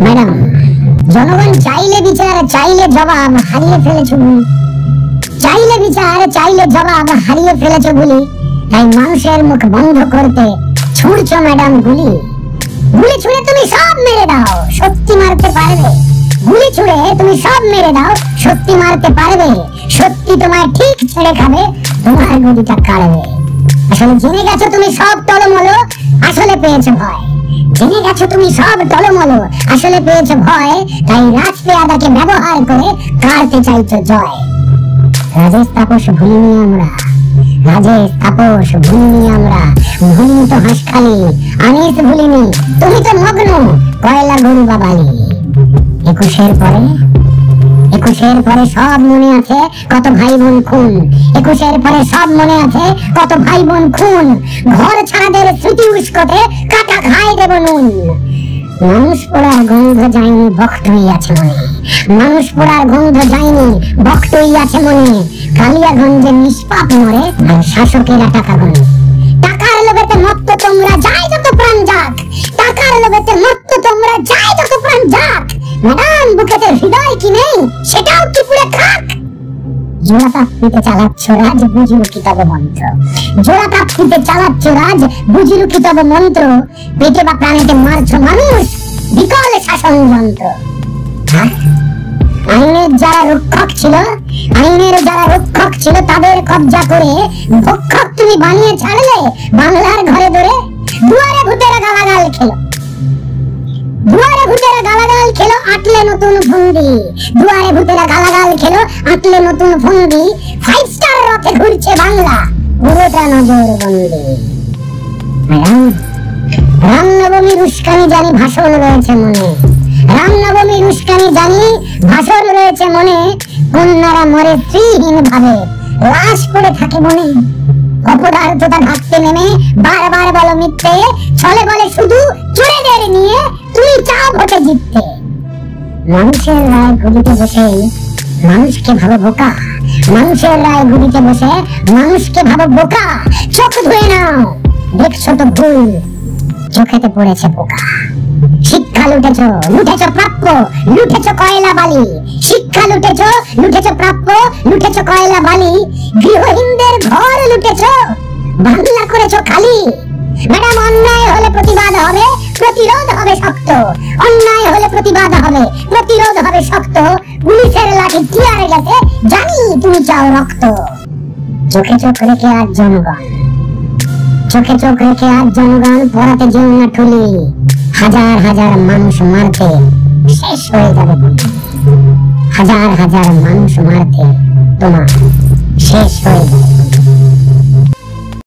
Madam, জনগণ চাইলে বিচার চাইলে জবাব হারিয়ে ফেলেছো বলি, চাইলে বিচার চাইলে জবাব হারিয়ে ফেলেছো বলি তাই মানুষের মুখ বন্ধ করতে ছুড়ছো ম্যাডাম গুলি। গুলি ছুড়ে তুমি সব মেরে দাও, সত্যি মারতে পারবে। গুলি ছুড়ে তুমি সব মেরে দাও, সত্যি মারতে পারবে। সত্যি তোমায় ঠিক ছেড়ে খাবে, তোমার গদিটা কাড়বে। আসলে জেনে গেছো তুমি সব টলমলো, আসলে পেয়েছো ভয়। জেনে গেছো তুমি সব টলমলো, আসলে পেয়েছো ভয়। তাই রাজপেয়াদাকে ব্যবহার করে কাড়তে চাইছো জয়। রাজেশ তাপস ভুলিনি আমরা, রাজেশ তাপস ভুলিনি আমরা। ভুলিনি তো হাঁসখালি, আনিস ভুলিনি, তুমি তো মগ্ন কয়লা গরু বাবালি। 21-এর পরে সব মনে আছে কত ভাই বোন খুন। 21-এর পরে সব মনে আছে কত ভাই বোন খুন। ঘর ছাড়াদের স্মৃতি উস্কোতে কাটা খাই দেব নুন। মানুষ পোড়ার গন্ধ যায়নি, বক্তই আছে মনে। মানুষ পোড়ার গন্ধ যায়নি, বক্তই আছে মনে। কালিয়াগঞ্জে নিষ্পাপ মরে আর শাসকেরা টাকা গনে। টাকার লোভেতে মত্ত তোমরা যাই যত প্রাণ যাক, টাকার লোভেতে মত্ত তোমরা যাই যত প্রাণ যাক। ম্যাডাম, বুকেতে হৃদয় কি নেই সেটাও কি পুড়ে খাক। জোড়া তাপ্তিতে চালাচ্ছ রাজ, বুঝিরু কি তব মন্ত্র। জোড়া তাপ্তিতে চালাচ্ছ রাজ, বুঝিরু কি তব মন্ত্র। পেটে বা প্রাণেতে মারছো মানুষ, বিকল শাসন যন্ত্র। আইনের যারা রক্ষক ছিল, আইনের যারা রক্ষক ছিল তাদের কব্জা করে ভক্ষক তুমি বানিয়ে ছাড়লে বাংলার ঘরে ধরে। দুয়ারে ভূতেরা গালাগাল খেলো, দুয়ারে ভূতেরা গালাগাল খেলো, আটলে নতুন ফন্দি। দুয়ারে ভূতেরা গালাগাল খেলো, আটলে নতুন ফন্দি। 5 স্টার রথে ঘুরছে বাংলা, পুরোটা নজর বন্দি। রামনবমীর উস্কানি জানি ভাষণ রয়েছে মনে, রামনবমীর উস্কানি জানি ভাষণ রয়েছে মনে। কন্যারা মরে স্ত্রীহীন ভাবে, লাশ পড়ে থাকে মনে। অপদার্থতা ঢাকতে নেমে বারবার বলো মিথ্যে, ছলে বলে শুধু চোরেদের নিয়ে তুমি চাও ভোটে জিততে। মানুষের রায় গুলিতে বসে মানুষকে ভাবো বোকা, মানুষের রায় গুলিতে বসে মানুষকে ভাবো বোকা। চোখ ধুয়ে নাও, দেখছো তো ভুল, চোখেতে পড়েছে পোকা। শিক্ষা লুটেছো, লুটেছো প্রাপ্য, লুটেছো কয়লা বালি। শিক্ষা লুটেছো, লুটেছো প্রাপ্য, লুটেছো কয়লা বালি। গৃহহীনদের ঘর লুটেছো, বাংলা করেছো খালি। ম্যাডাম, অন্যায় হলে প্রতিবাদ হবে, প্রতিরোধ হবে শক্ত। অন্যায় হলে প্রতিবাদ হবে, প্রতিরোধ হবে শক্ত। পুলিশের লাঠি টিয়ারে গেছে, জানি তুমি চাও রক্ত। চোখে চোখ রেখে আজ জনগণ, চোখে চোখ রেখে আজ জনগণ পড়াতে যেও না ঠুলি। হাজার হাজার মানুষ মারতে শেষ হয়ে যাবে, হাজার হাজার মানুষ মারতে তোমার